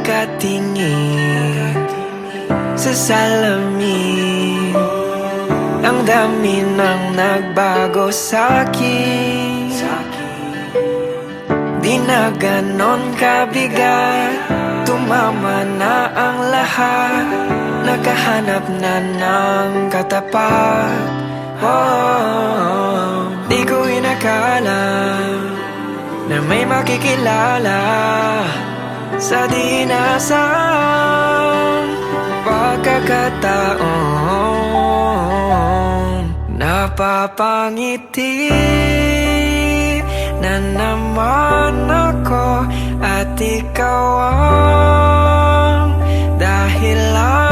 pagkatingin sa salamin, ang dami nang nagbago sa'kin. Di na ganon kabigat, tumama na ang lahat, nakahanap na ng katapat. Di ko inakala na may makikilala sa di inaasahang pagkakataon. Napapangiti na naman ako at ikaw ang dahilan